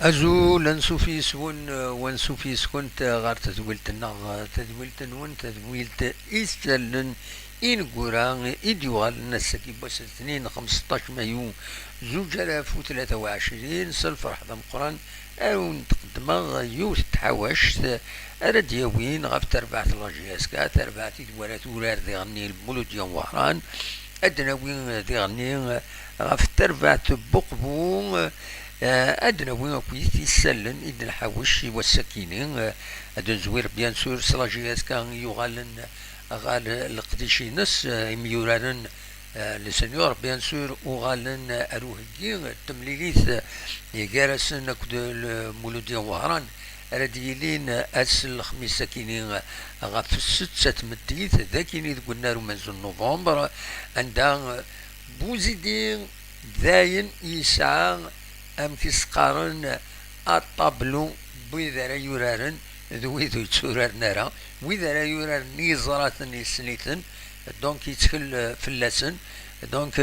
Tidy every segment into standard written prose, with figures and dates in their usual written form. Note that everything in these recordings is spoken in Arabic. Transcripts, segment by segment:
أزول نسوفيس ونسوفيس كنت غار تدويلتنا تدويلتن ون تدويلت إستلن إن قران إديوال نسكي بس 2/15 مايو 2023 سالفرح ذا القرآن أو نتقدم يوث تحوشت أرديوين غاف تربعت لاجياسكا تربعت إدوالات ولاد ذي غني المولود يوم وهران أدناوين ذي غني غاف تربعت بقبو أدنى وين كويس يسلن إذن الحوش والسكينين أدن زوير بيان سور سلاجياس كان يغالن غال القديشي نس ميوران لسنيور بيان سور وغالن أروهجين تمليليث يجارسن كد المولودين وهران رديلين أس الخميس سكينين غاف الست مديث ذاكيني قلنا منزل نوفمبر عندها بوزيدين ذاين يسعى أم كيسقارن الطابلو بويذا يورارن ذويذو يتسورار نارا وإذا لا يورار نيزرات نيسنيتن دونك يتكل فلاسن دونك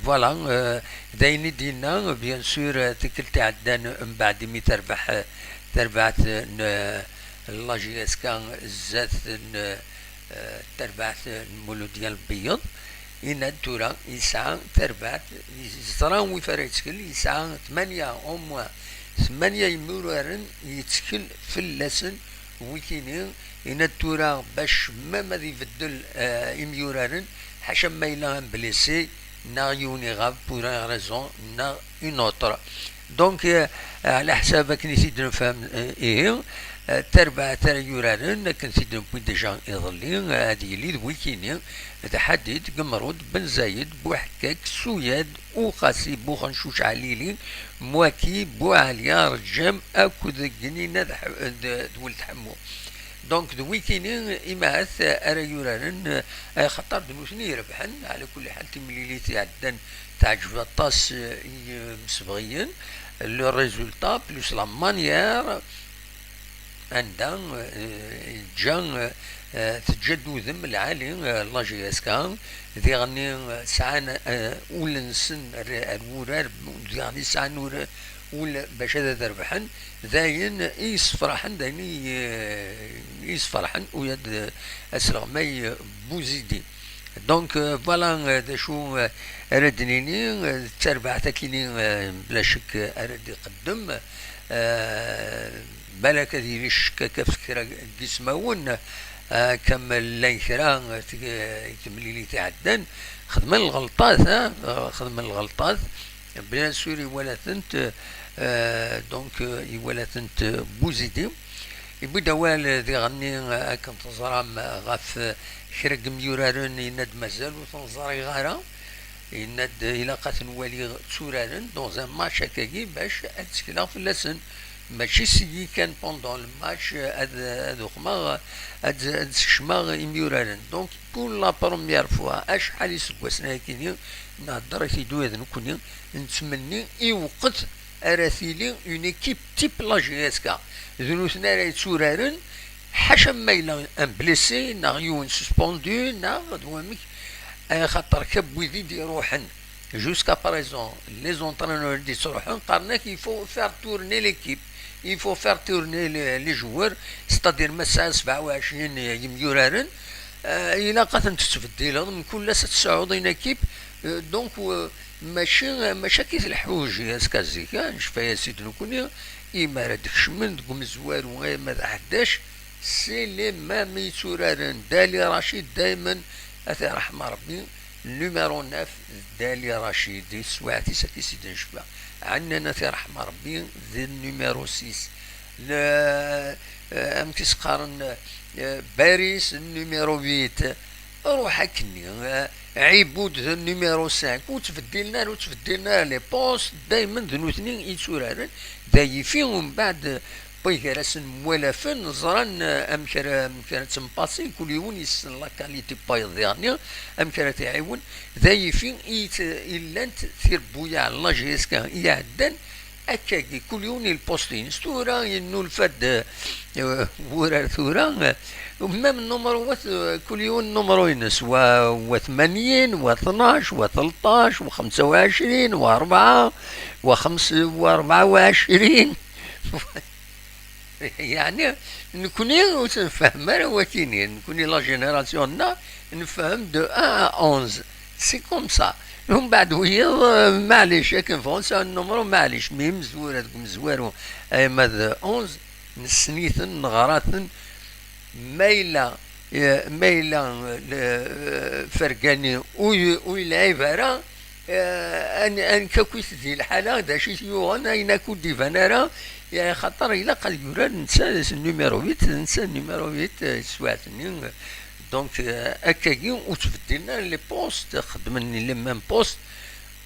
فوالا دايني دينا بيان سور تكل تعدان من بعد مي تربعت لاجياس كان زات تربعت المولود ديال البيض إن الدورة يسعى تربعت زران ويفريتكل يسعى 8 يمورارن يتكل في اللسن ويكينين إن الدورة باش ما ماذي يبدل يمورارن حاشا ما إلا بليسي نا يوني غاب بورا ريزون نا اون اوتر دونك على حسابك نسيت نفهم إيه تربع يورارن كنسيد نبوي ديجا يظلين هادي اللي ويكيني تحدد قمرود بن زايد بوحكاك سوياد وقاسي بوخنشوش عليلي مواكي بوعليا رجام اكد جنينة دولت حمو دونك دو ويكيني إماث أرى يورارن خطر دنوثني ربحن على كل حال تمليلي تعدن تعجب الطاس مسبغيين لو ريزولتا بلوس لا مانيير عندها جان تجدو ذم العالي لاجياسكا ذي غني ساعة ولنسن الورار ذي غني ساعة ولا باش هذا ربحن ذاين يصفرحن دايني يصفرحن ويد اسلغمي بوزيدي دونك فوالا دا شو ردنيني تربع تاكيني بلا شك ارد يقدم بالك هذه الشكا كفكرة جسمون كمل لينكرا يكمل لي تعدن خدم الغلطات خدم الغلطات بلا سوري ولا ثنت دونك ولا ثنت بوزيدي يبدا وال ذي غني كنت زرام غاف شرق ميورارن يند مازال وتنزري غارة يند إلا قاتن والي تسورارن دون زان ماتش هكاكي باش اتسكلا في اللسن ماشي سيدي كان بوندون الماتش هذوك ما هاد شما يميورارن دونك بور لا بروميير فوا اشحال يسكواسنا كيني نهضر كيدو هذا نكوني نتمني يوقت اراسيلي اون ايكيب تيب لاجياسكا ذنوثنا راه يتسورارن حاشا ما إلا ان بليسي ناغيون سسبوندو ناغ دوامك خاطر كبويدي دي روحن جوسكا باريزون لي زونترينور دي تروحن قالناك يفو فار تورني ليكيب يفو فار تورني لي جوار ستادير مسا 27 يميورارن إلا قاتن تتبدل من كل 9 كيب دونك ماشي كيف الحوج اسكازيكا نشفايا سيدي نكوني إما راه دكشمن تقوم زوار وما ذا حداش سي لي مام يتورارن دالي رشيد دايما أثي رحمة ربي نيميرو 9 دالي رشيد سواعتي ساكي سيدي نشفا عندنا أثي رحمة ربي ذي النيميرو 6 أم كيسقارن باريس النيميرو 8 روح هكني عيبود ذا النيميرو 5 وتفدلنا لي بوست دايما ذنوثني يتسورارن داي فيهم بعد بيكراس موالفن زران ام كانت تنباسي كل يوم يسن لا كاليتي بايض يعني ام كانت يعاون داي فين الا ثير بويا على الله جيسكا يعدن أكاكي كل يوم البوستين ستورا ينو الفد ورا ثورا مام النمر كل يوم نمر ينس و 80 و 12 و 13 و 25 و 4 و 24 يعني نكوني نفهم رواتيني نكوني لا جينيراسيون نا نفهم دو 1 à 11 سي كوم سا. من بعد ويا معليش لكن فرنسا النمرو معليش مي مزور هذوك مزوارو اي ماذا 11 نسنيثن نغراثن مايلا مايلا فرقاني ويلعب راه ان كويس دي الحاله دا شي يوغن اين كود فانارا يا خاطر الا قال يورا نسى النيميرو 8 نسى النيميرو 8 سواتني دونك هكاكي وتبدلنا لي بوست خدمني لي ميم بوست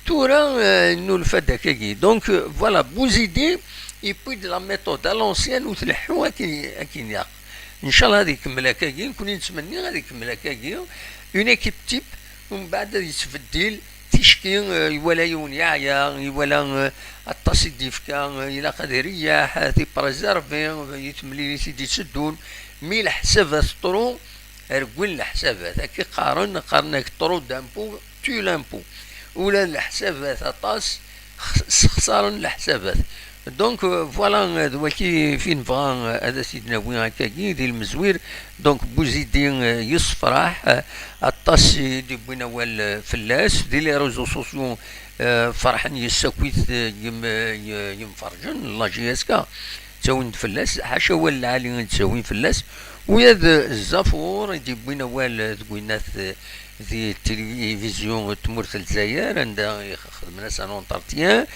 تورا نولفاد هكاكي دونك فوالا بوزيدي يبوي دو لا ميثود ا لونسيان وتلحو اكين ياق ان شاء الله غادي يكمل هكاكي نكون نتمنى غادي يكمل هكاكي اون ايكيب تيب ومن بعد يتبدل تيشكي ولا يون يعيا ولا الطاسي ديفكا الى قد يريح تي بريزيرفي يتملي سيدي تسدون مي الحسابات طرو ركوين الحسابات هكي قارنك طرو دامبو تو لامبو ولا الحسابات اطاس خسارا الحسابات دونك فوالا دلوقتي فين بغا هذا سيدنا وين هكاكي ديال المزوير دونك بوزيدي يصفراح الطاس دي بوين اول فلاس دي لي ريزو سوسيو فرحان يساكويت يمفرجن لا جي اس كا تساوين فلاس حاشا هو العالي تساوين فلاس ويا الزافور دي بوين اول تقولنات في التلفزيون تمرت الجزائر عندها يخدم ناس ان اونتارتيان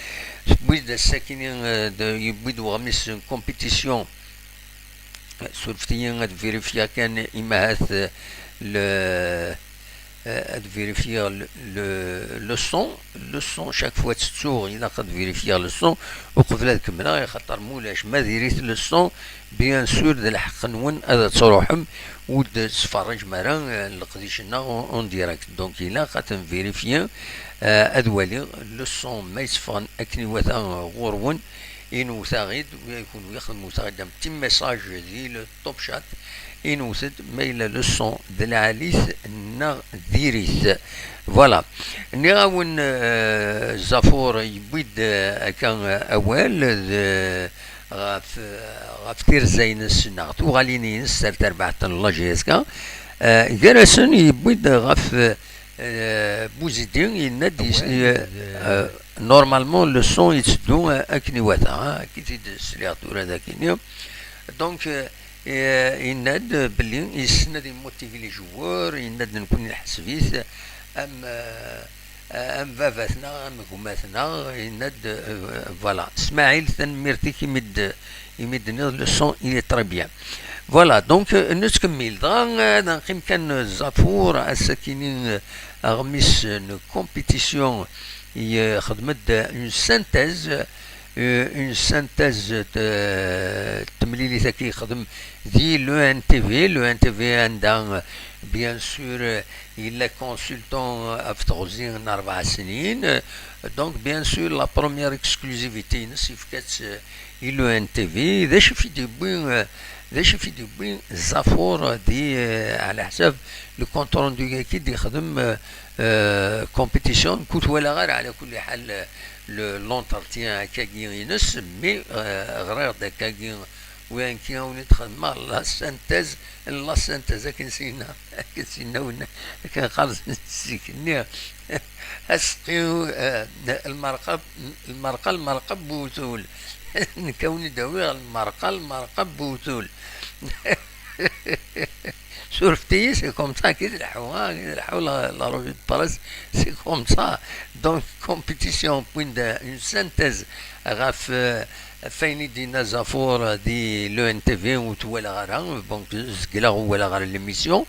بويد الساكنين يبويد غمس كومبيتيسيون سولفتيين غاد فيريفيا كان إما هاث غاد فيريفيا لو سون شاك فوا تسوغ إلا قد فيريفيا لو سون وقبل هاد كملا خاطر مولاش ما ديريت لو سون بيان سور د الحق نون هذا تروحهم ود تفرج مرا لقديشنا اون ديريكت دونك إلا قد فيريفيا أدوالي لو سون ما يصفان أكني وثا غورون إنو ثاغيد ويكون يخدم ثاغيد تيم ميساج ديال توب شات إنو ثد ميلا لو سون دلعاليث نا ديريث فوالا نغاون زافور يبيد كان أول غاف تيرزاينس ناغتو غالينينس سالت 4 الله جيسكا جرسن يبيد غاف بوزيدين ينادي نورمالمون لو سون يتسدو اكني واتا كي تيد السلياتور هذاك دونك يناد بلي يسند يموتيفي لي جوار يناد نكون الحسبيت ام فافاتنا ام كوماتنا يناد فوالا اسماعيل تنميرتي يمدني لو سون إلي تري بيان فوالا دونك نتكمل دغا نقيم كان الزافور الساكنين غميس كومبيتيسيون خدمت اون سانتيز تمليلي ثاكي خدم دي لو ان تي في عندها بيان سور إلا كونسلتون افتغزين 4 سنين دونك بيان سور لا بروميير اكسكلوزيفيتي نسيفكات لو ان تي في ذا شفي دي بوين زافور دي على حساب لو كونترون دو كي دي يخدم كومبيتيسيون كنت ولا غير على كل حال لونترتيان هكاكي ينس مي غير داكاكي وين كي تخدم لا سانتيز كنسينا كان خالص نسيكني اسقيو المرقه بوتول نكوني داوي المرقه بوتول شرفتي سي كوم سا كي تلحو لا روفي دو باراس سي كوم سا دونك كومبيتيسيون بوين دا اون سانتيز غاف فاين دينا زافور دي لو ان تي في وتوالا غارها دونك زكلا ولا غار ليميسيون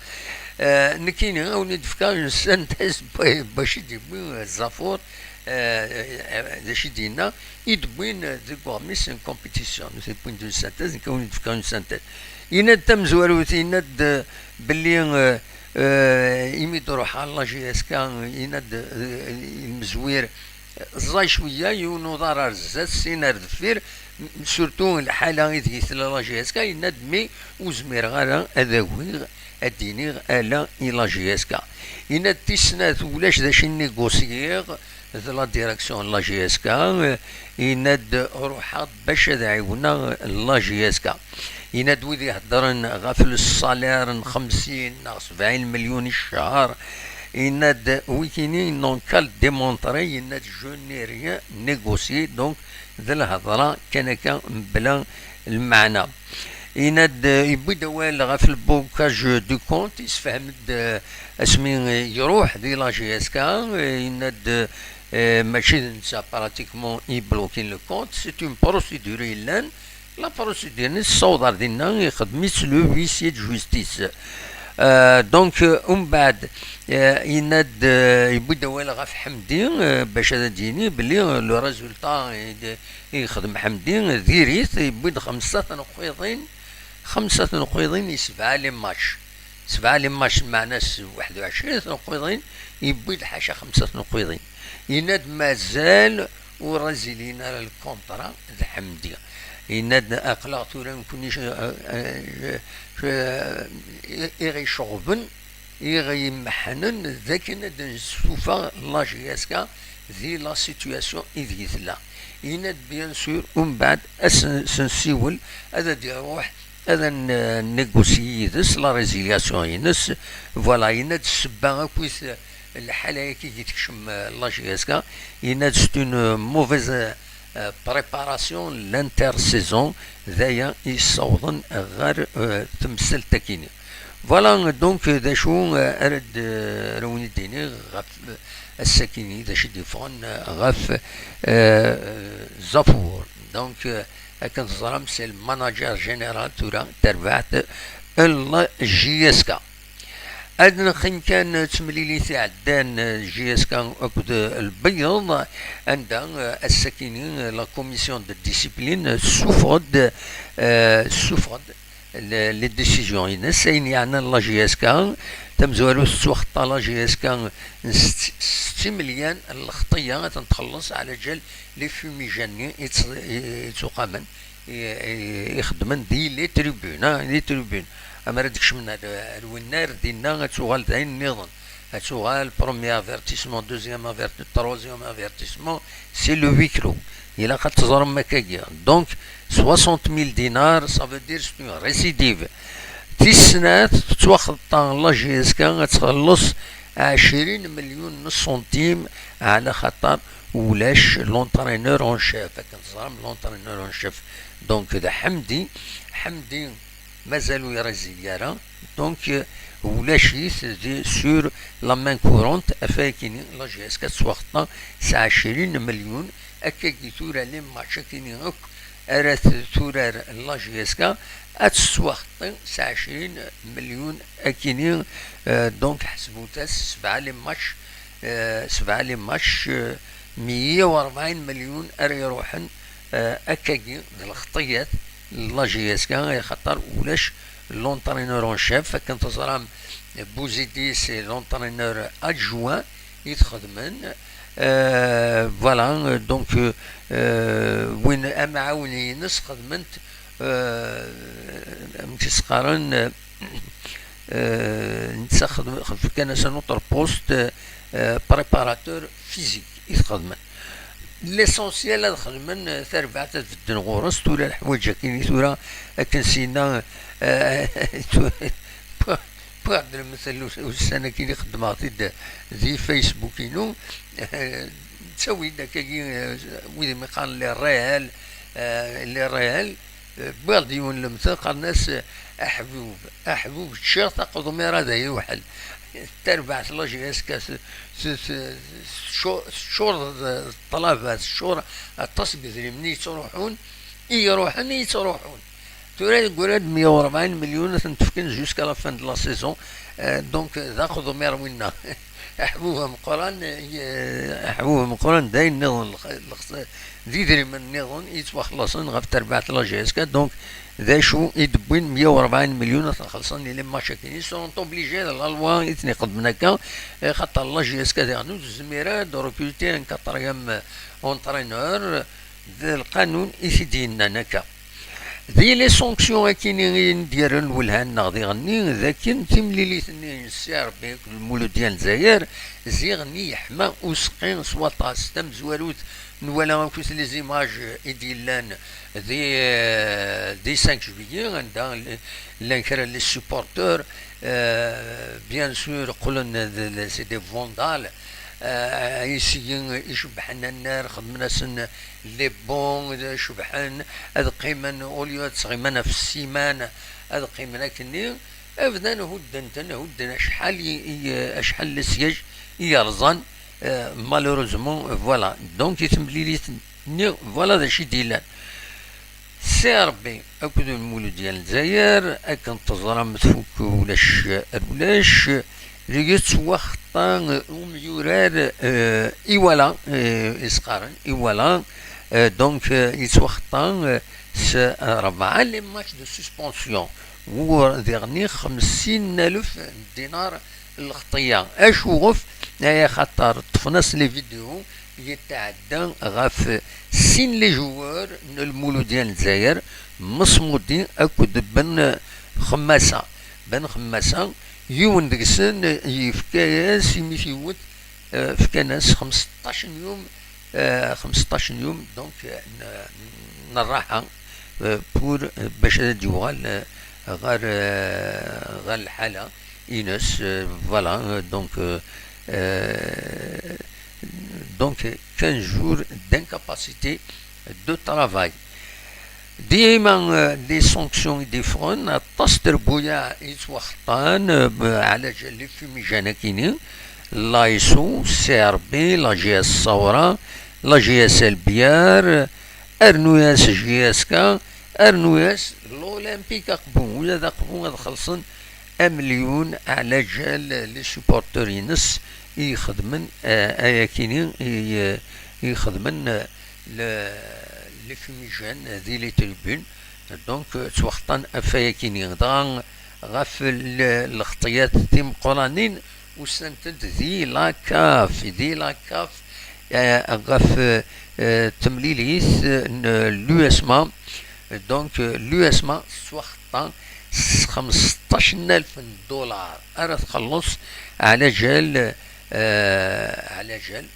نكيني غاوني دفكا اون سانتيز باش يدير زافور داشي دينا يدبوين دي كوميس ان كومبيتيسيون سي بوين دو سانتيز نكون دفكا اون سانتيز يناد تمزوروت يناد باللي يميد روح الله جي اس كان يناد المزوير زاي شويه يونو ضرر زاد سينار دفير سورتو الحاله غير لا جي اس كا يناد مي وزمير غالا اداوي اديني الا الى جي اس كا يناد تيسنات ولاش داش نيغوسيير لا ديريكسيون لا جي اس كا يناد روحات باش يعاونا لا جي اس كا يناد ويدي يهضرن غافل الصالير 50 70 مليون الشهر يناد ويكيني نون كال ديمونطري يناد جو ني ريان نيغوسي دونك ذا الهضره كان بلا المعنى يناد يبدا دوال غاف البوكاج دو كونت يسفهم اسمي يروح دي لا جي اس كا يناد ماشي نسا براتيكمون يبلوكين لو كونت سي اون بروسيدور يلان لا بروسيدور الصودر ديالنا يخدم مثل لو فيسي دو جوستيس دونك ومن بعد يناد يبدا دوال غاف حمدي باش هذا ديني بلي لو ريزولتا يخدم حمدي ديريت يبدا 5 نقيضين يسبعة لي ماتش 7 لي ماتش مع ناس 21 نقيضين يبيض حاشا 5 نقيضين يناد مازال ورازيلين على الكونترا ذا حمدي يناد اقلاق تورا مكونيش يغي شغبن يغي محنن ذاك يناد نسوفا لا جي اس كا ذي لا سيتوياسيون إذ لا يناد بيان سور ومن بعد سنسيول هذا يروح هذا نيغوسي ذس لا ريزيلياسيون ينس فوالا يناد السبا اكويس الحاله كي يتكشم لا جي اس كا يناد سيت اون موفيز بريباراسيون لانتر سيزون ذايا يصوضن غير تمثل تكيني فوالا دونك ذا شو ارد روني ديني غاف السكيني ذا شي ديفون غاف زافور دونك لكن ظلم سي الماناجر جينيرال تورا تربعت ال جي اس كا ادنا خين كان تمليلي تاع عدان جي اس كا اكد البيض عندها السكيني لا كوميسيون دو ديسيبلين سوفرد لي ديسيجن ينس يعني لا جي اس كا تمزوالو السوخطه لا جي اس كا 6 مليون الخطيه تنتخلص على جال لي فوميجاني يتقامن يخدمن دي لي تريبون اما ردكش من الونار ديالنا تشغال ذا النظام تشغال بروميير افيرتيسمون دوزيام افيرتيسمون تروزيام افيرتيسمون سي لو ويكلو الى قد تزرم مكاكيا دونك 60000 دينار صافو دير سو ريسيديف 9 سنات تواخد لا جي اس كا تخلص 20 مليون نص سنتيم على خاطر ولاش لونترينور اون شيف كنتظرم لونترينور اون شيف دونك ذا حمدي مازالو يرزيارا دونك ولاشيت دي سور لا مان كورونت افاكيني لا جي اس 4 20 مليون اكاكي تورا لي ماتش كيني اوك ارات تورا لا جي اس كا اتسوخط 20 مليون اكيني دونك حسبوا 7 لي ماتش 140 مليون اري يروحن اكاكي الخطيات لا جي اس كا خاطر ولاش لونترينور اون شيف كنت صرام بوزيدي سي لونترينور ادجوان يتخدمن فوالا دونك وين امعاوني نس خدمت متسقارن نتخدم كان سنوتر بوست بريباراتور فيزيك يتخدمن ليسونسيال هذا خدمن ثربعة في الدنغورس تولا الحوايج كاين ثورا كنسينا بعض المثل والسنة كي يخدم عطيد ذي فيسبوكينو تسوي داك وين ما قال لي الريال بعض يون المثل قال الناس احبوب الشيخ تاخذ ميرا هذا يوحل تربع لا جي اس كاس شور الطلبه الشور التصبيط اللي مني تروحون يروحون ترى قراد 140 مليون تنتفكن جوسكا لا فان دو لا سيزون دونك ناخذ ميروينا احبوها من قران داي النظام ديدري من النظام يتوخلصن غف تربع لا جي اس كا دونك ذا شو يدبين 140 مليون خلصن لي ماشاكيني سون اوبليجي لا لوا يتني قدمنا كا خاطر لا جي اس كا ديالو الزميره دو روكوتي ان كاتريام اونترينور القانون يسيدينا نكا ذي لي سونكسيون كاينين ندير الولهان غادي غني ذاكن تمليليتني السي ربي المولود ديال الجزائر زي غني يحمى وسقين سواطاس تم زواروت نولا كوس لي زيماج ايديلان دي 5 جويي عندها لانكرا لي سوبورتور بيان سور قولن سي دي فوندال يسيين يشبحنا النار خدمنا سن لي بون شبحان هذا قيمن اوليو تغيمنا في السيمانه هذا قيمنا كني ابدا هدن شحال السياج يرزان مالوروزمون فوالا دونك يتمليليت فوالا ذا شي ديلان سي ربي اكد المولود ديال الجزائر اكن تزرم تفك ولاش ريت وقتا يورار ايوالا اسقارن ايوالا دونك يتوقتا س 4 لي ماتش دو سسبونسيون وديرني 50,000 دينار الخطيه اشوف يا خاطر طفناس لي فيديو يتعدى غاف سين لي جوار المولود ديال الجزائر مصمودين اكد بن خماسه يون دكسن يفكاس يمشيوت فكاناس 15 يوم دونك نراحة بور باش ديوغال غير الحالة إنس فوالا دونك 15 جور d'incapacité de travail. ديما لي سونكسيون ديفرون تصدر بويا يتوخطان على جال لي فيميجانا كاينين لايسو سي ار بي لا جي اس الصورة لا جي اس البيار ارنوياس جي اس كا ارنوياس الاولمبيك قبون ولا ذا قبون هذا خلصن مليون على جال لي سوبورتور ينس يخدمن ايا كاينين يخدمن لي فيميجان ذي لي تريبون دونك توخطان افايا كاينين دغا غاف الخطيات تيم قرانين وسنتد ذي لاكاف غاف تمليليث لو اسما دونك لو اسما توخطان 15,000 دولار ارا تخلص على جال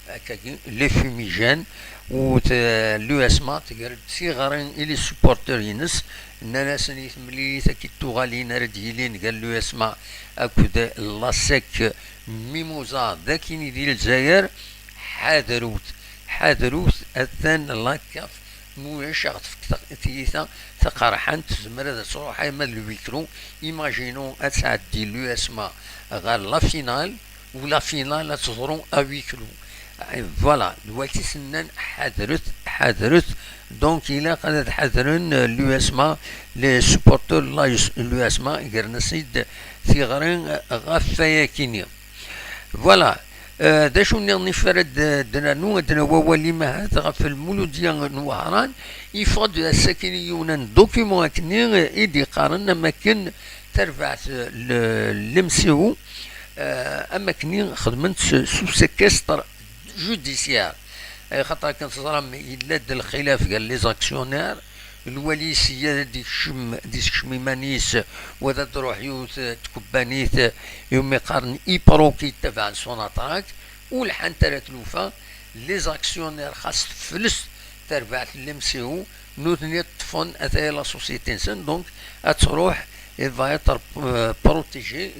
هكاكين لي فيميجان و لو اسما تقرب صغارين الي سوبورتور ينس ناس يثملي تاكي توغالين رديلين قال لو اسما اكد لاسيك ميموزا ذاكيني ديال الجزائر حاذروت اثان لاكاف مويش تيثا تقرحان تزمر هذا صروح اما الميكرو ايماجينو اتعدي لو اسما غير لا فينال ولا فينال تظهرون اويكلو فوالا دلوقتي سنان حذرت دونك الى قد حذرن لو اسما لي سوبورتور لو اسما قرنا سيد ثغرين غفايا كينيا فوالا دا شو نفرد دنا وولي ما هذا في المولود ديال نوهران يفرض الساكنيون دوكيمون كني ايدي قارن مكن ترفع لمسيو اما كني خدمت سو سكستر جوديسيار خاطر كان تظلم يلاد الخلاف قال لي زاكسيونير الولي سيادة ديك شميمانيس وذا تروح يوث تكبانيث يوم يقارن إيبروكي تبع سوناتراك والحان ترى تلوفا لي زاكسيونير خاص فلس تربع لمسيو نوثني طفون أثايا لا سوسيتي نسن دونك أتروح va être protégé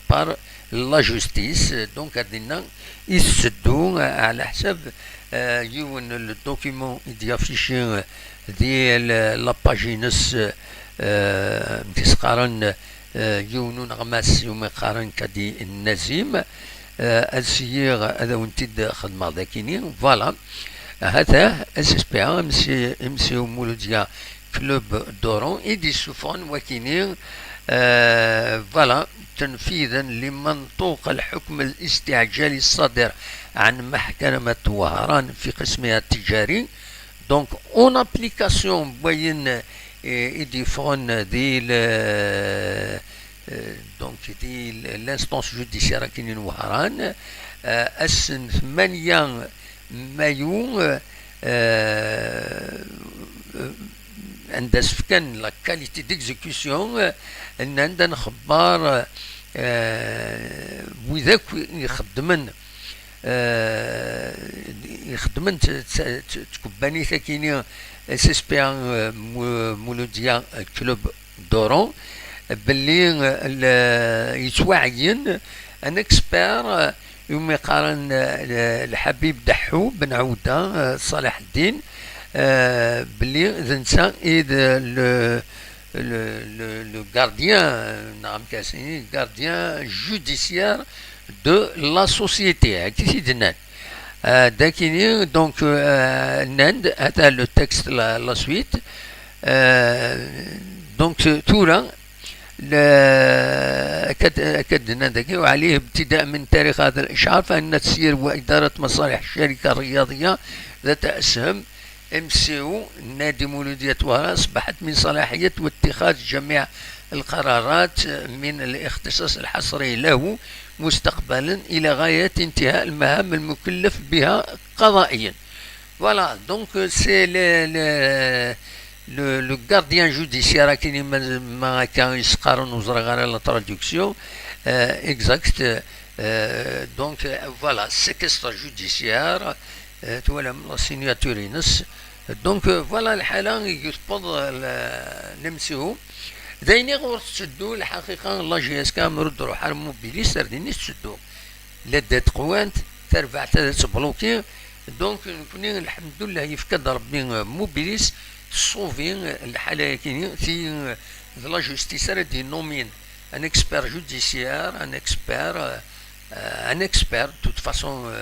par la justice دونك هادينا يسدو على حساب يون الدوكيمون يديافيشي ديال لاباجينس تسقارن يونون غماس يوم قارن كدي النزيم السيير هذا ونتد خدمة ذاكيني فوالا هذا اسبيا امسي مولوديا كلوب دورون ايدي سوفون وكينين فوالا تنفيذا لمنطوق الحكم الاستعجالي الصادر عن محكمة وهران في قسمها التجاري دونك اون ابليكاسيون بين يديفون دي دونك دي لانستونس جوديسيار كاينين وهران السن 8 مايو عند سفكان لا كاليتي ديكزيكسيون ان عندنا خبار وذاك يخدمن تكباني ثاكيني سيسبيان مولوديا كلوب دورون باللي يتوعين ان اكسبير يوم يقارن الحبيب دحو بن عودة صلاح الدين باللي ذنسا إذا le gardien judiciaire de la société. Donc, Nand a le texte, la suite. Donc, tout là, أكد نندقي وعليه ابتداء من تاريخ هذا الإشعار فإن تسيير وإدارة مصالح الشركة الرياضية ذات أسهم MCO نادي مولودية وهران أصبحت من صلاحية واتخاذ جميع القرارات من الاختصاص الحصري له مستقبلا إلى غاية انتهاء المهام المكلف بها قضائيا. Voilà, donc c'est le gardien judiciaire qui m'a la traduction exact. Donc voilà, séquestre judiciaire, la signature. Donc voilà الحالة يتفضل نمسيه دايني غور تسدو الحقيقة لا جي اس كا مرد روح موبيلي سرديني تسدو لدات قوانت تربع تبلوكي. دونك نكوني الحمد لله يفكد ربي موبيليس تصوفين الحالة كيني في لا جوستيس دي نومين ان اكسبير جوديسيير ان اكسبير توت فاسون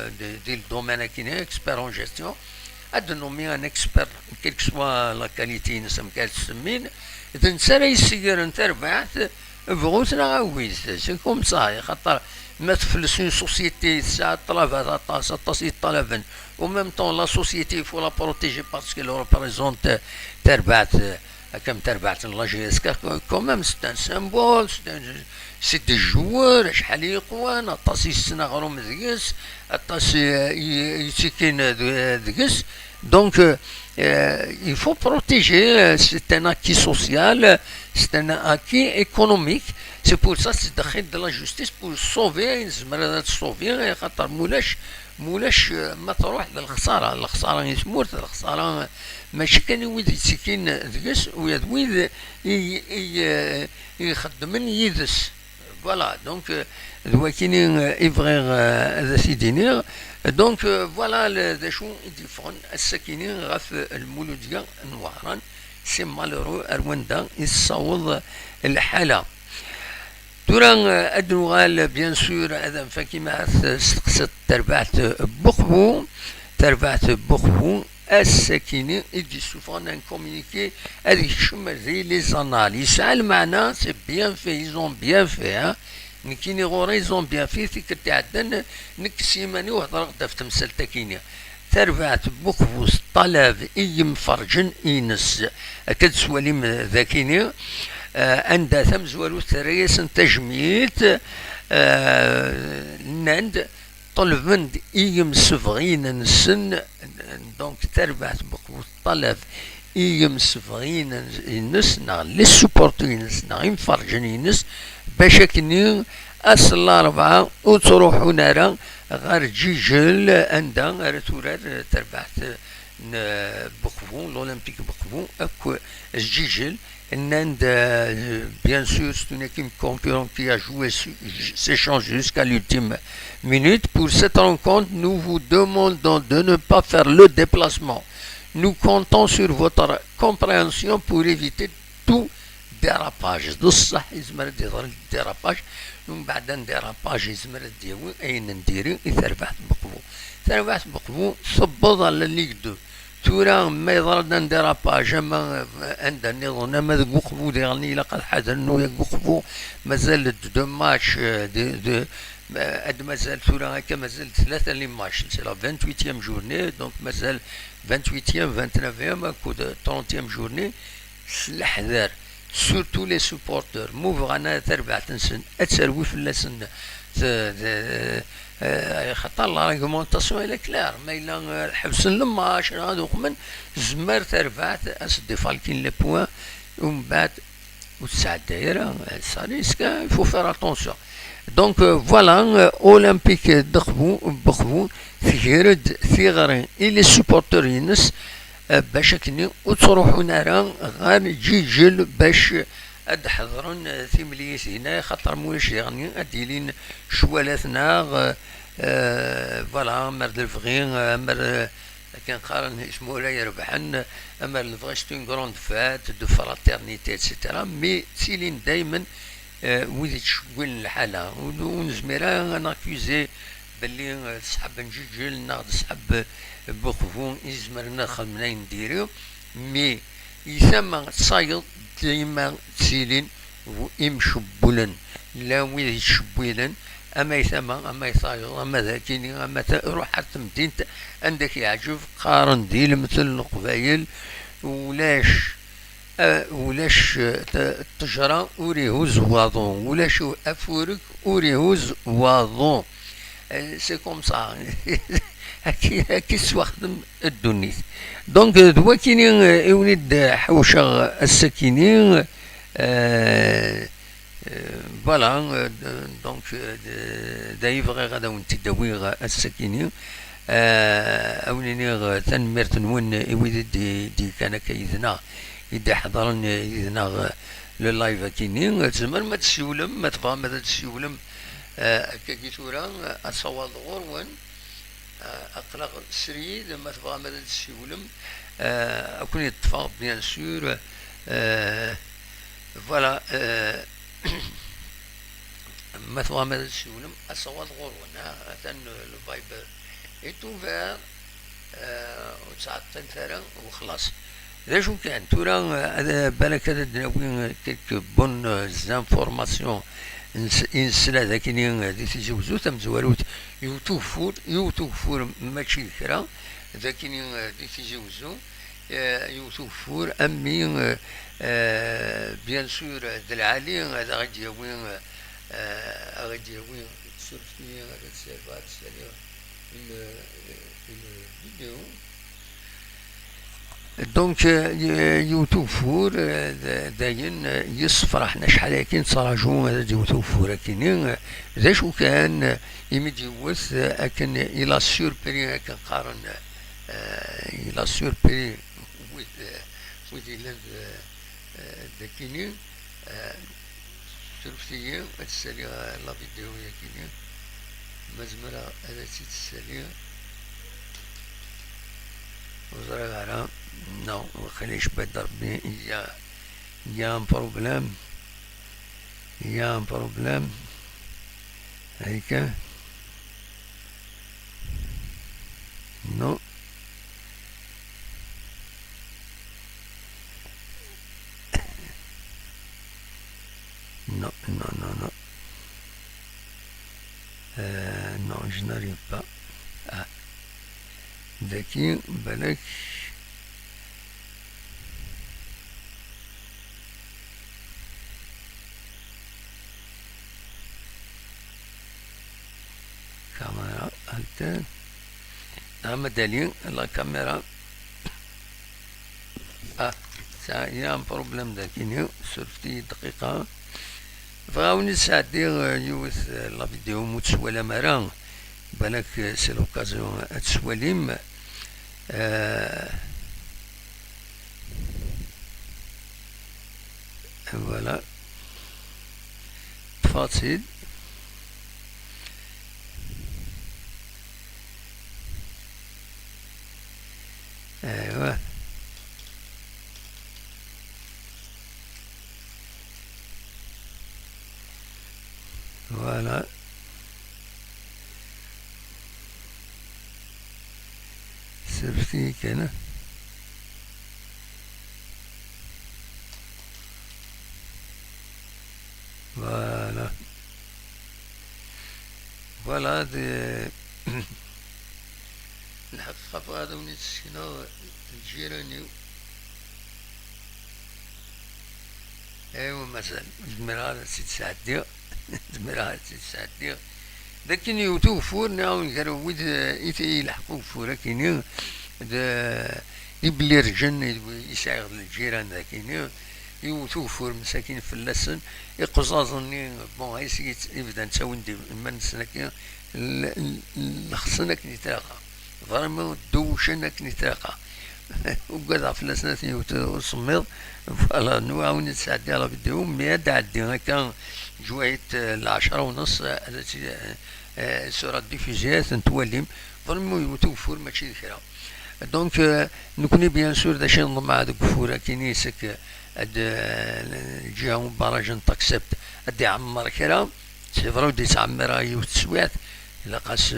دي الدومين كيني اكسبير اون جيستيون اد نومي ان اكسبير كيلك سوا لا كاليتي نسم كالتسمين اذا نسالي يسير نتربعت بغوتنا غاويز سي كوم صاي خاطر ما تفلس اون سوسيتي ساعات طلبات طاس يطلبن وميم طون لا سوسيتي فو لا بروتيجي باسكو لو ريبريزونت تربعت كم تربعت لا جي اس كومام سي ان سامبول سي دي جوار شحال يقوان اطاس يسنا غروم ديكس اطاس يتيكين ديكس. Donc, il faut protéger, c'est un acquis social, c'est un acquis économique. C'est pour ça que c'est de la justice pour sauver, sauver, خاطر مولاش ما تروح للخسارة. الخسارة يتموت الخسارة ماشي كان يويد يتسكين ذكس ويد يخدمن يدس. Voilà, donc, كاينين إفغير هذا سيدينير. دونك فوالا ذا شو يديفون الساكنين غاف المولودية نوارا سي مالورو أرواندا يصوض الحالة. تورا أدنوغال بيان سور هذا فكيما استقصت تربعت بخبو الساكنين يدي سوفون ان كومينيكي هذيك شمري لي زاناليز على المعنى سي بيان في يزون بيان في نكيني غوري زون بيان في ثيك تعدن نكسيماني وهضر غدا في تمثال تاكيني تربعت بوخبوس طلب ايم فرجن اينس اكد سواليم ذاكيني عند ثم زوالو ثريس تجميت نند طلب من ايم سفغين نسن. دونك تربعت بوخبوس طلب ايم سفغين النس لي سوبورتينس ايم فرجن اينس باش كني اصل الاربعه وتروحوا نارا غير جيجل عندها رتورات تربعت بخفو الاولمبيك بخفو اكو جيجل عند بيان سور c'est une équipe concurrente qui a joué ses chances jusqu'à l'ultime minute. Pour cette rencontre, nous vous demandons de ne pas faire le déplacement. Nous comptons sur votre compréhension pour éviter tout dérapage. بصح يزمر يظهر الديراباج ومن بعد الديراباج يزمر ديوي اين نديري تربحت بقبو صبض على الليك دو تورا ما يظهر ديراباج اما عند النظام ما بقبو ديالني لقد حزنو يقبو مازال دو ماتش دو قد مازال تورا هكا مازال ثلاثه لي ماتش سي لا 28 جورني دونك مازال 28 29 اكو 30 جورني الحذر surtout les supporters موفغانا تربع تنسن اتسروي في اللسن خاطر لاغومونطاسيون الى كلار ما الا حبس لما 10 هذوك من زمر ترفعت اسدي فالكين لي بوان ومن بعد وتسعة دايره سا ريسك فو فير اتونسيون. دونك فوالا اولمبيك بخبو تجرد ثغرين الى سوبورتور ينس باش كني وتروحوا نارا غير جيجل باش اد حضرن ثمليس هنا خاطر مولاش يعني اديلين شوالاتنا فوالا مرد الفغين مر كان قارن اسمه لا يربحن اما الفغي سي اون كروند فات دو فراترنيتي اتسيتيرا مي تسيلين دايما وذي تشوين الحاله ونزميرا ناكوزي باللي تسحب نجيجل ناخد تسحب بوخفون يزمرنا خدمنا نديرو مي يسمى تصايد ديما تسيلين ويمشبولن لا ويذ يشبولن اما يسمى اما يصايد اما ذاكيني اما روح حتى مدينة عندك يعجب قارن ديل مثل القبايل ولاش التجرة وريهو زواضون ولاش افورك وريهو زواضون سي كوم سا هاكي سواخدم الدنيت. دونك دوا كاينين وليد حوشه السكينين فوالا دونك دايفغي غادا ونتي داوي السكينين اوليني تنميرت نون ويد دي كان كيدنا يدي حضرن يدنا لو لايف كاينين تزمر ما تسولم ما تبغى ما تسولم كي تورا اصوات غورون اقلق سري لما تبغى ماذا تسولم اكون يتفاق بيان سور فوالا ما تبغى ماذا تسولم اصوات غورون ثان لو فايبر اي توفير وتسعة تنثرا وخلاص. ليش كان تورا هذا بالك هذا دناوين كيك بون زانفورماسيون إنسلا ذاكني دي تجوزو تم زواروت يوتيوب فور ماشي كرا ذاكني دي تجوزو يوتيوب فور أمي بيان سور دلعالي هذا غادي وين سورتي هذا السيرفات الفيديو دونك يوتيوب فور داين يصفرح شحال هاكين صراجو هذا يوتيوب فور كاينين ذا شو كان يمديوث اكن الى سوربري كان قارن الى سوربري ويت داكينين سورفتي تسالي لا فيديو كاينين مزمرة هذا تسالي وزرق على non خليش بضربني يا ان بروبليم هيك نو non non je n'arrive pas ذكي بالك كاميرا هكذا نعم دليل لا كاميرا يا بروبليم داكينيو سورتي دقيقة فغاوني ساعدي يوث لا فيديو متسوالة مرة بالك سي لوكازيون تسواليم فوالا تفاصيل ايوا فوالا سيرتي كان فوالا دي الحقيقة فهذا من السكنة الجيراني ايوا مثلا زميرها تتسعدي لكن يوتوفور نعم كرويد إيتي لحقو فورا كيني يبلي رجن يسعغ الجيران ذاكيني يوتوفور مساكين في اللسن يقصاصني بون هايسي يبدا نساون دي من سنك الخصنك نتلاقى فريمون دوشنك نتلاقى وقعد في الاسنات وصميض فوالا نوعاون نتسعدي على بديهم مياد عدي هكا جوية العشرة ونص التي سورة ديفيزيات نتوليم فريمون يوتوفور ماشي ذكرى دونك نكوني بيان سور دا شي نظم مع دوك فورا كيني سك اد جاو باراج تاكسبت ادي عمر كرا سيفرو دي تعمر يوت سوات لقاس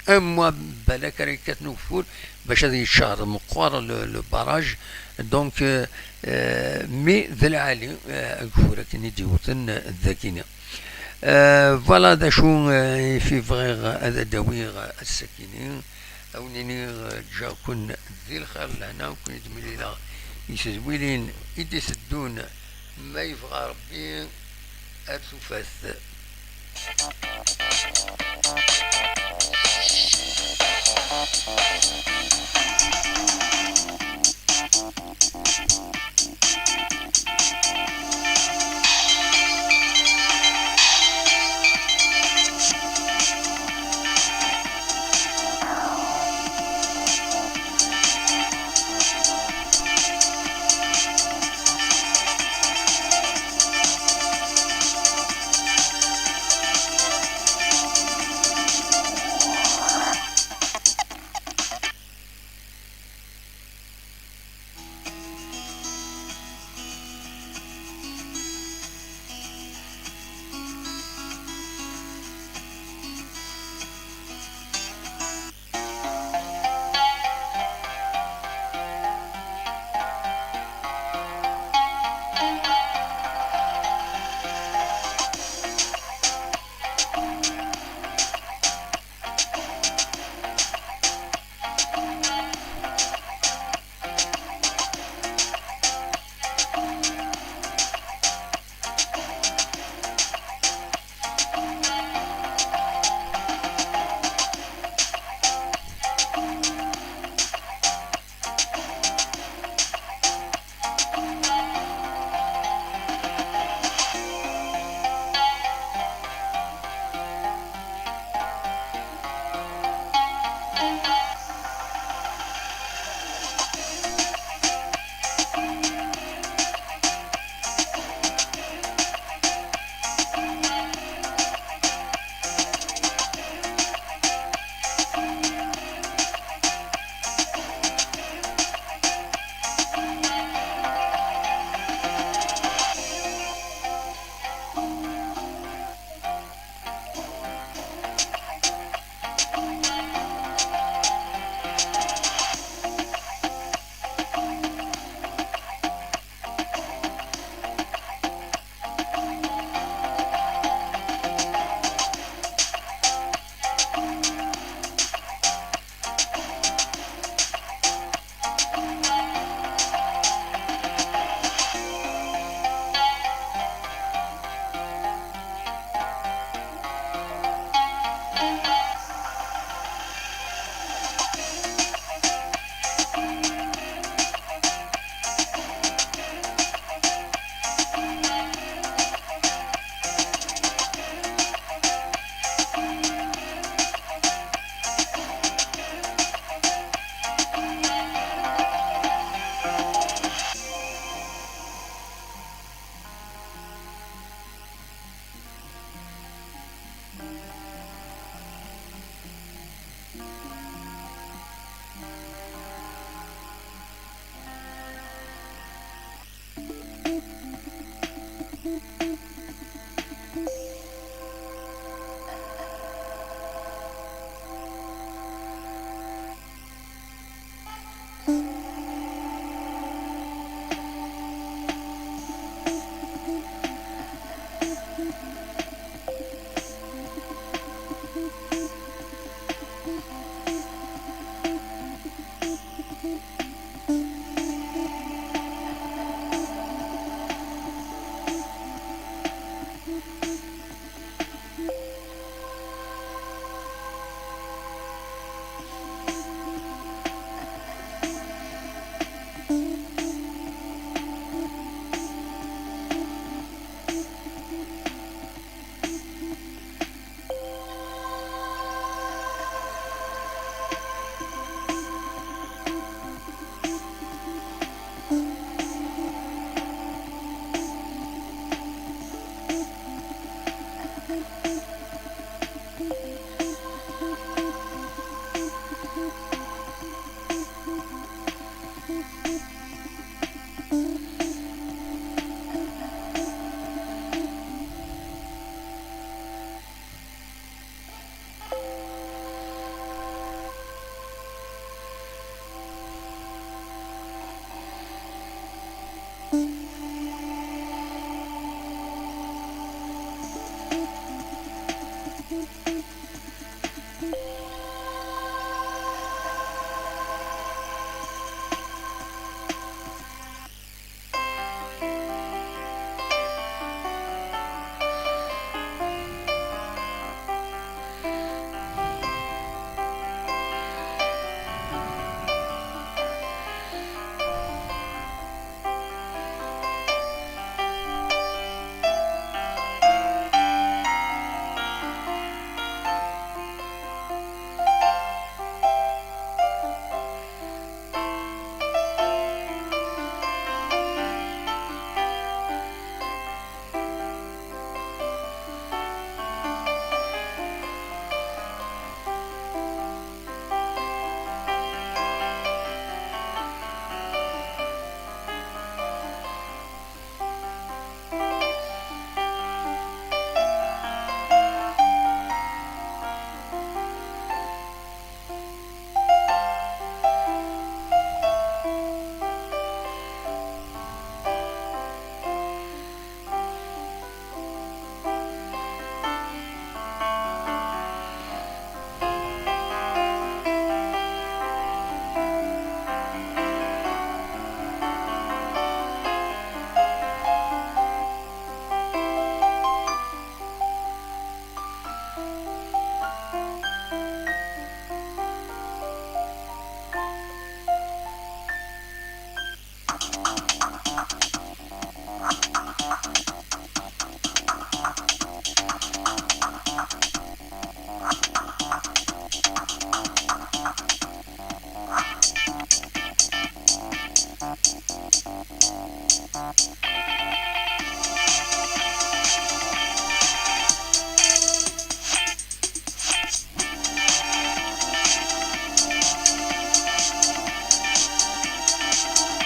ان موا بلا كريكات نوفور باش هذا الشهر مقوار لو باراج دونك مي ذا العالي فورا كيني ديوتن الذاكينه فوالا دا شو في فغيغ هذا داويغ السكينين او نيني جا كون ذي الخير لهنا وكون يدملي لا يسزويلين يدي سدون ما يبغى ربي ارتفاث